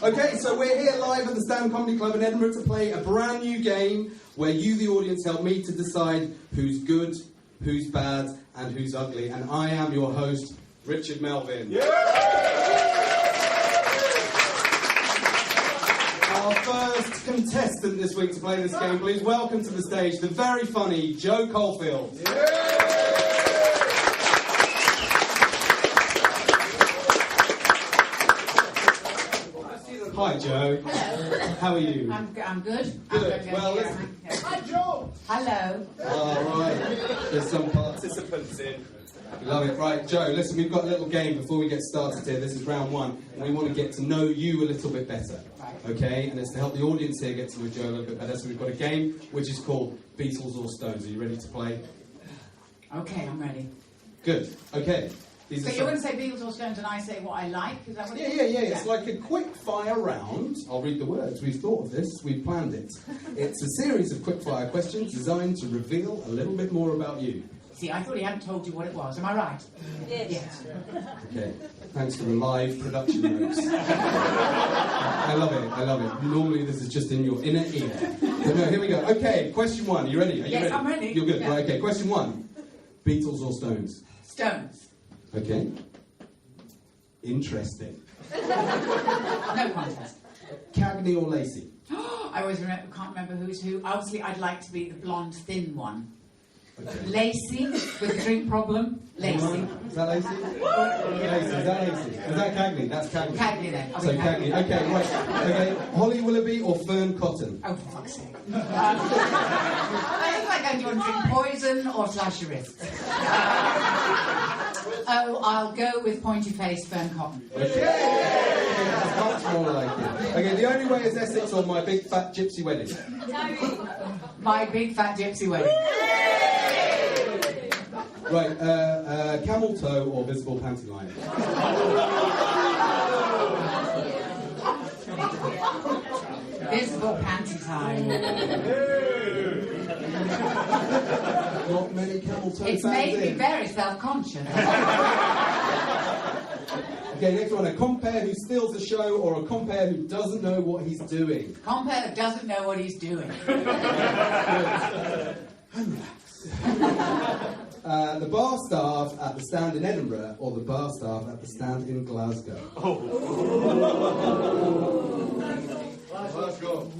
Okay, so we're here live at the Stand Comedy Club in Edinburgh to play a brand new game where you, the audience, help me to decide who's good, who's bad, and who's ugly. And I am your host, Richard Melvin. Yeah! Our first contestant this week to play this game, please welcome to the stage the very funny Joe Caulfield. Yeah! Hi, Joe. Hello. How are you? I'm good. Good. Well, listen. Hi, Joe. Hello. All right. There's some participants in. Love it. Right, Joe, listen, we've got a little game before we get started here. This is round one, and we want to get to know you a little bit better. Okay? And it's to help the audience here get to know Joe a little bit better. So we've got a game which is called Beatles or Stones. Are you ready to play? Okay, I'm ready. Good. Okay. So you're going to say Beatles or Stones and I say what I like? Is that what Yeah. It's like a quick fire round. I'll read the words. We've thought of this. We've planned it. It's a series of quick fire questions designed to reveal a little bit more about you. See, I thought he hadn't told you what it was. Am I right? Yes. Okay. Thanks for the live production notes. I love it. Normally this is just in your inner ear. But no, here we go. Okay, question one. Are you ready? Are you ready? I'm ready. You're good. Yeah. Right, okay, question one. Beatles or Stones? Stones. Okay. Interesting. No contest. Cagney or Lacey? I always can't remember who's who. Obviously, I'd like to be the blonde, thin one. Okay. Lacey, with a drink problem. Lacey. Is that Lacey? Lacey, is that Lacey? Is that Cagney? That's Cagney. Cagney then. So Cagney. Okay, right. Okay, Holly Willoughby or Fern Cotton? Oh, for fuck's sake. I look like I'm going to drink poison or slash your wrists. I'll go with pointy face Fern Cotton. Okay. That's much more like it. Okay, The Only Way is Essex or My Big Fat Gypsy Wedding? My Big Fat Gypsy Wedding. Right, camel toe or visible panty line? Visible panty time. Not many camel toe It's fans made me in. very self-conscious. Okay, next one. A compere who steals the show or a compere who doesn't know what he's doing? Compare that doesn't know what he's doing. The bar staff at the Stand in Edinburgh or the bar staff at the Stand in Glasgow? Glasgow.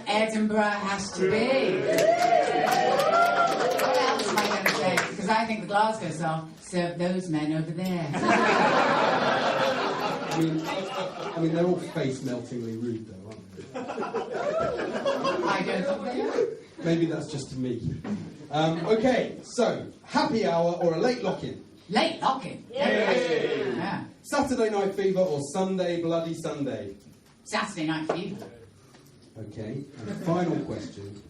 Edinburgh has to be. What else am I going to say? Because I think the Glasgow staff serve those men over there. I mean, they're all face-meltingly rude, though, aren't they? I don't think they are. Maybe that's just to me. Okay, so happy hour or a late lock-in? Late lock-in. Yeah. Saturday Night Fever or Sunday Bloody Sunday? Saturday Night Fever. Okay, and the final question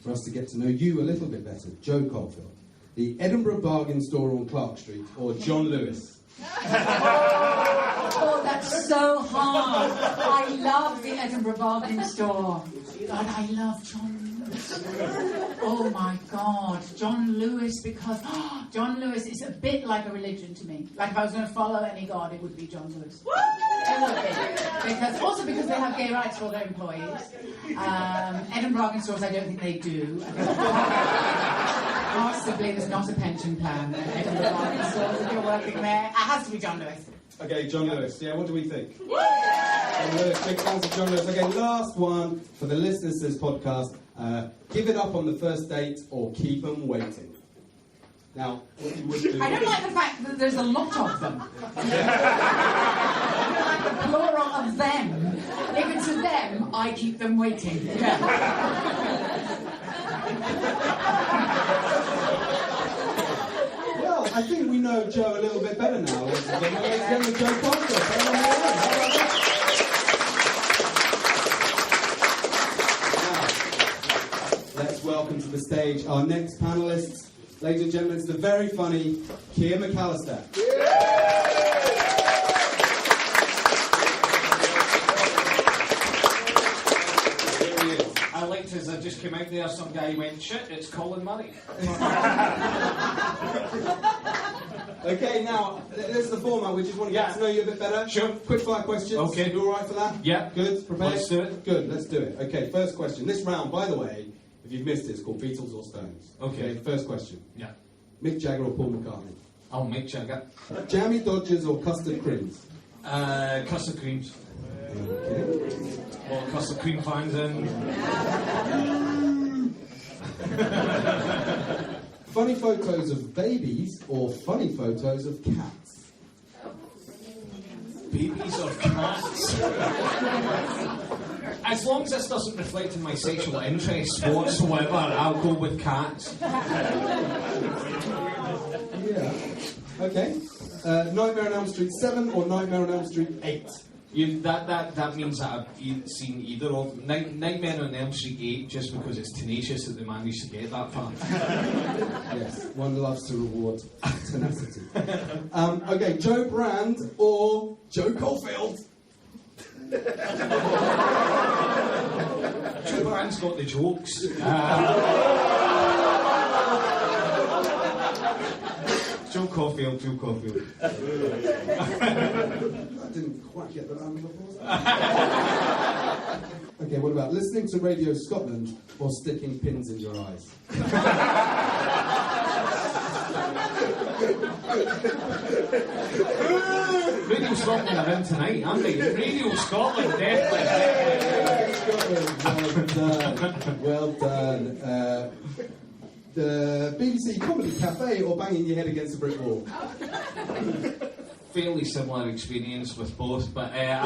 for us to get to know you a little bit better, Joe Caulfield. The Edinburgh Bargain Store on Clark Street or John Lewis? Oh, that's so hard. I love the Edinburgh Bargain Store. But I love John Lewis. Oh my God, John Lewis, because John Lewis is a bit like a religion to me. Like if I was going to follow any god, it would be John Lewis. It would be. Because they have gay rights for their employees. Edinburgh Bargain Stores, I don't think they do. Possibly there's not a pension plan at Edinburgh Bargain Stores if you're working there. It has to be John Lewis. Okay, John Lewis. Yeah, what do we think? John Lewis, big fans of John Lewis. Okay, last one for the listeners to this podcast. Give it up on the first date or keep them waiting. Now, what you would do... I don't like the fact that there's a lot of them. I don't like the plural of them. If it's a them, I keep them waiting. Yeah. Well, I think we know Joe a little bit better now. Ladies and gentlemen, Joe Caulfield. Let's welcome to the stage our next panellists. Ladies and gentlemen, it's the very funny Keir McAllister. I liked as I just came out there, some guy went, shit, it's Colin Murray. Okay, now, this is the format. We just want to get to know you a bit better. Sure. Quick fire questions. Okay. You alright for that? Yeah. Good? Prepared? Let's do it. Good, let's do it. Okay, first question. This round, by the way, if you've missed it, it's called Beatles or Stones. Okay. First question. Yeah. Mick Jagger or Paul McCartney? I'll make Jagger. Jammy Dodgers or custard creams? Custard creams. Okay. Or custard cream fans in. Funny photos of babies or funny photos of cats? Babies or cats? As long as this doesn't reflect in my sexual interests whatsoever, I'll go with cats. Yeah. Okay. Nightmare on Elm Street 7 or Nightmare on Elm Street 8? That means that I've seen either of Nightmare on Elm Street 8 just because it's tenacious that they managed to get that far. Yes, one loves to reward tenacity. Okay, Joe Brand or Joe Caulfield? Joe Brand's got the jokes. Joe Caulfield. I didn't quite get the round of applause. Okay, what about listening to Radio Scotland or sticking pins in your eyes? Radio Scotland are in tonight, aren't they? Radio Scotland, definitely. Well done. The BBC Comedy Cafe or banging your head against a brick wall? Fairly similar experience with both, but the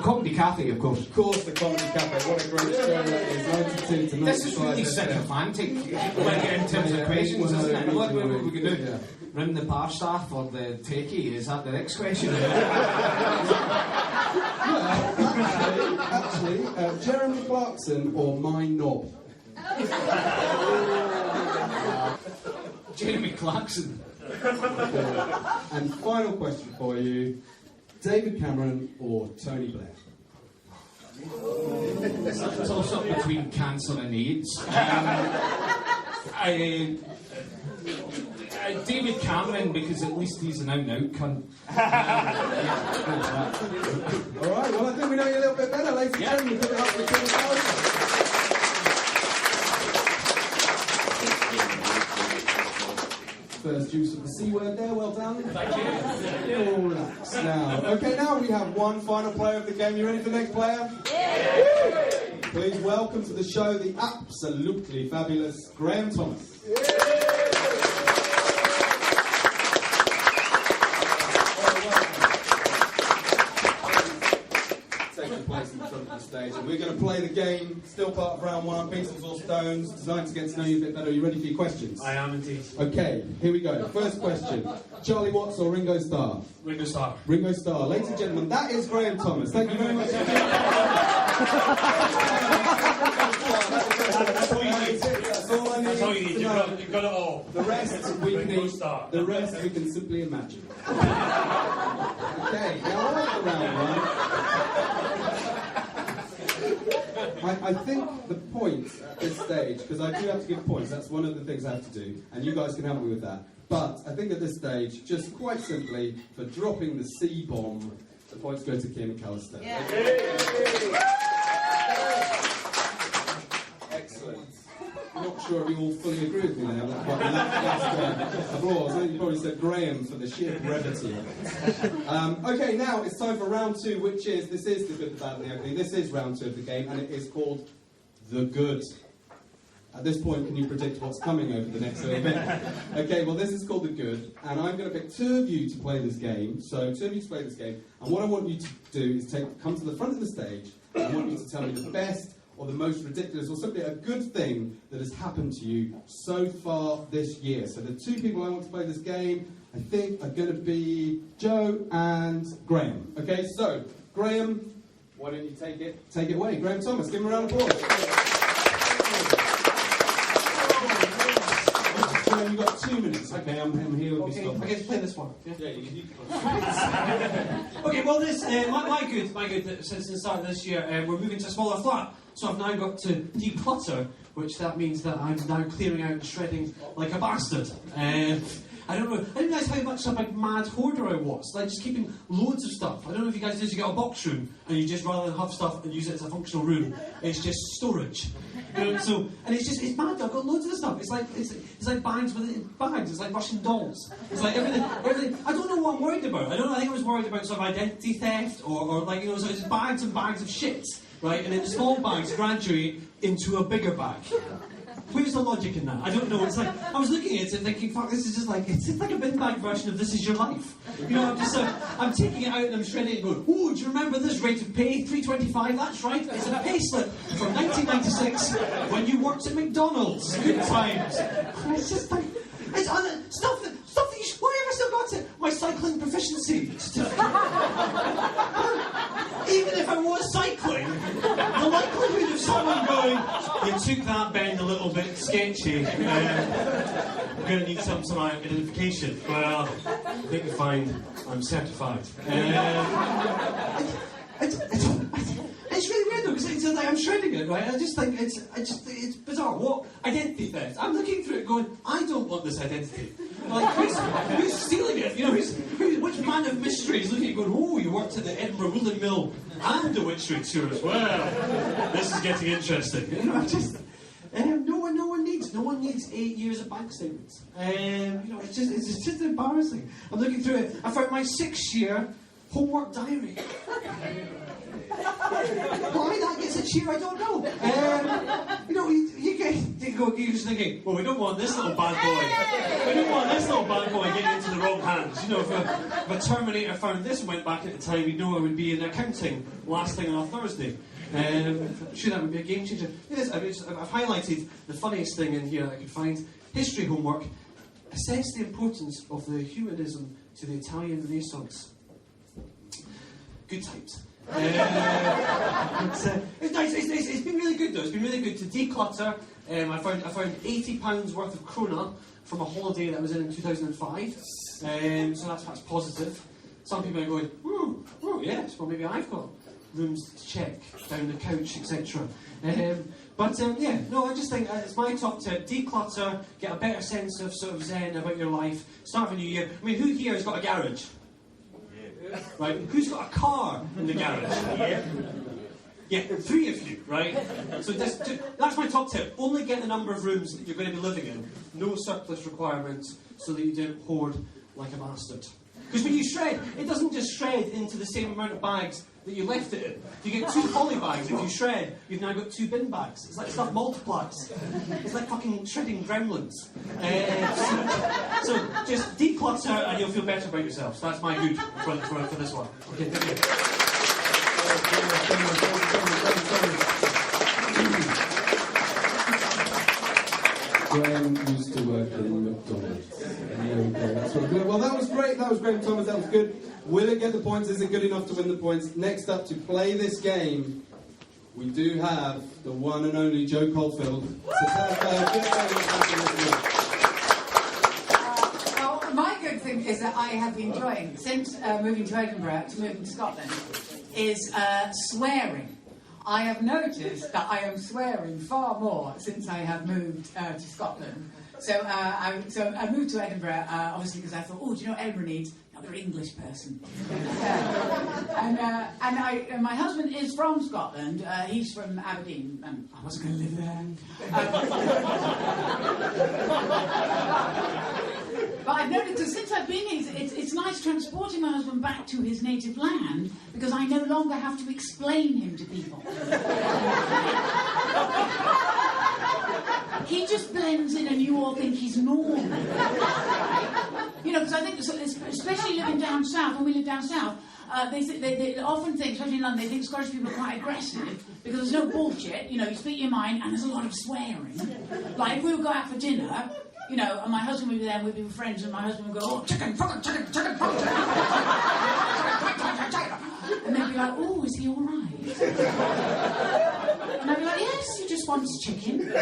Comedy Cafe, of course. Of course, the Comedy Cafe. What a great show that is. 92 to 95. This is really sycophantic, like in terms of questions, isn't it? What we could do? Yeah. Rim the bar staff or the techie? Is that the next question? Actually, Jeremy Clarkson or My Knob? Jeremy Clarkson. And final question for you, David Cameron or Tony Blair? It's a toss-up between cancer and AIDS. David Cameron, because at least he's an out-and-out cunt. Alright, well I think we know you a little bit better, ladies and gentlemen. Give it up for King Carlson. First use of the C word there, well done. Thank you. Relax now. Okay, now we have one final player of the game. You ready for the next player? Yeah. Please welcome to the show the absolutely fabulous Graham Thomas. Taking place in front of the stage, and we're going to play the game, still part of round one, Beatles or Stones, designed to get to know you a bit better. Are you ready for your questions? I am indeed. Okay, here we go. First question, Charlie Watts or Ringo Starr? Ringo Starr. Ringo Starr. Ladies and gentlemen, that is Graham Thomas. Thank you very much. That's all you need. That's all I need. That's all you need. to know. You've got it all. The rest we Ringo can Starr. The rest we can simply imagine. Okay, now after round one, I think the point at this stage, because I do have to give points, that's one of the things I have to do, and you guys can help me with that. But I think at this stage, just quite simply, for dropping the C-bomb, the points go to Kim Callister. Yeah. Excellent. I'm not sure if you all fully agree with me there. That's quite the last applause. I think you probably said Graham for the sheer brevity of it. Okay, now it's time for round two, which is, this is the good, the bad, and the ugly. This is round two of the game, and it is called The Good. At this point, can you predict what's coming over the next little bit? Okay, well, this is called The Good, and I'm going to pick two of you to play this game. So, two of you to play this game, and what I want you to do is come to the front of the stage, and I want you to tell me the best or the most ridiculous or simply a good thing that has happened to you so far this year. So the two people I want to play this game, I think, are going to be Joe and Graham. Okay, so, Graham, why don't you take it away. Graham Thomas, give him a round of applause. only got 2 minutes, okay? I'm here with Okay, you. I get to play this one. Yeah? Yeah, you Okay, well, this my good. Since the start of this year, we're moving to a smaller flat, so I've now got to declutter, which that means that I'm now clearing out and shredding like a bastard. I don't know. I didn't realise how much of a mad hoarder I was. Like just keeping loads of stuff. I don't know if you guys do this. You get a box room, and you just rather than have stuff and use it as a functional room, it's just storage. You know, and it's mad. I've got loads of the stuff. It's like bags within bags. It's like Russian dolls. It's like everything. I don't know what I'm worried about. I think I was worried about sort of identity theft or like so it's bags and bags of shit, right? And then the small bags graduate into a bigger bag. Where's the logic in that? I don't know. It's like I was looking at it and thinking, "Fuck, this is just like it's like a bin bag version of This Is Your Life." You know, I'm taking it out and I'm shredding it, and going, "Oh, do you remember this rate of pay? $3.25. That's right. It's a pay slip from 1996 when you worked at McDonald's. Good times." And it's just like stuff that you. Why have I still got it? My cycling proficiency. Even if I was cycling, the likelihood of someone going, "You took that bend a little bit sketchy. I'm going to need some identification." Well, I think you find I'm certified. It's really weird though, because it's like I'm shredding it, right? I just think it's bizarre. What identity theft? I'm looking through it, going, I don't want this identity. Like, who's stealing it? You know, which man of mystery is looking at it, going, "Oh, you worked at the Edinburgh Woolen Mill and the Witchery Tours. Well, this is getting interesting." You know, no one needs 8 years of bank statements. You know, it's just embarrassing. I'm looking through it. I found my 6-year homework diary. Why that gets a cheer, I don't know. You know, you're just thinking, well, we don't want this little bad boy. We don't want this little bad boy getting into the wrong hands. You know, if a Terminator found this and went back at the time, we'd know it would be in accounting last thing on a Thursday. I'm sure that would be a game changer. Yes, I've highlighted the funniest thing in here that I could find. History homework. Assess the importance of the humanism to the Italian Renaissance. Good times. It's nice. It's been really good though. It's been really good to declutter. I found £80 worth of krona from a holiday that I was in 2005. So that's positive. Some people are going, oh yes, well maybe I've got rooms to check down the couch, etc. I just think it's my top tip: declutter, get a better sense of sort of zen about your life. Start of a new year. I mean, who here has got a garage? Right, who's got a car in the garage? Yeah, 3 of you, right? So that's my top tip. Only get the number of rooms that you're going to be living in. No surplus requirements, so that you don't hoard like a bastard. Because when you shred, it doesn't just shred into the same amount of bags that you left it in. You get 2 poly bags. If you shred, you've now got 2 bin bags. It's like stuff multiplies. It's like fucking shredding gremlins. So just declutter and you'll feel better about yourself. So that's my good for this one. Okay, thank you. Graham used to work in McDonald's. There we go. That's what good. Well, that was great. That was Graham Thomas. That was good. Will it get the points? Is it good enough to win the points? Next up to play this game, we do have the one and only Joe Caulfield. So tell us what's happening. Well, my good thing is that I have been enjoying, since moving to Edinburgh to moving to Scotland, is swearing. I have noticed that I am swearing far more since I have moved to Scotland. So I moved to Edinburgh, obviously because I thought, do you know what Edinburgh needs? Another English person. And my husband is from Scotland. He's from Aberdeen, and I wasn't going to live there. But I've noticed that since I've been here, it's nice transporting my husband back to his native land because I no longer have to explain him to people. He just blends in and you all think he's normal. You know, because I think, especially living down south, when we live down south, they often think, especially in London, they think Scottish people are quite aggressive because there's no bullshit. You know, you speak your mind and there's a lot of swearing. Like, if we would go out for dinner, you know, and my husband would be there and we'd be friends and my husband would go, "Oh, chicken, fucking chicken, chicken, fucking chicken." And they'd be like, "Oh, is he all right?" And I'd be like, "Yes, he just wants chicken."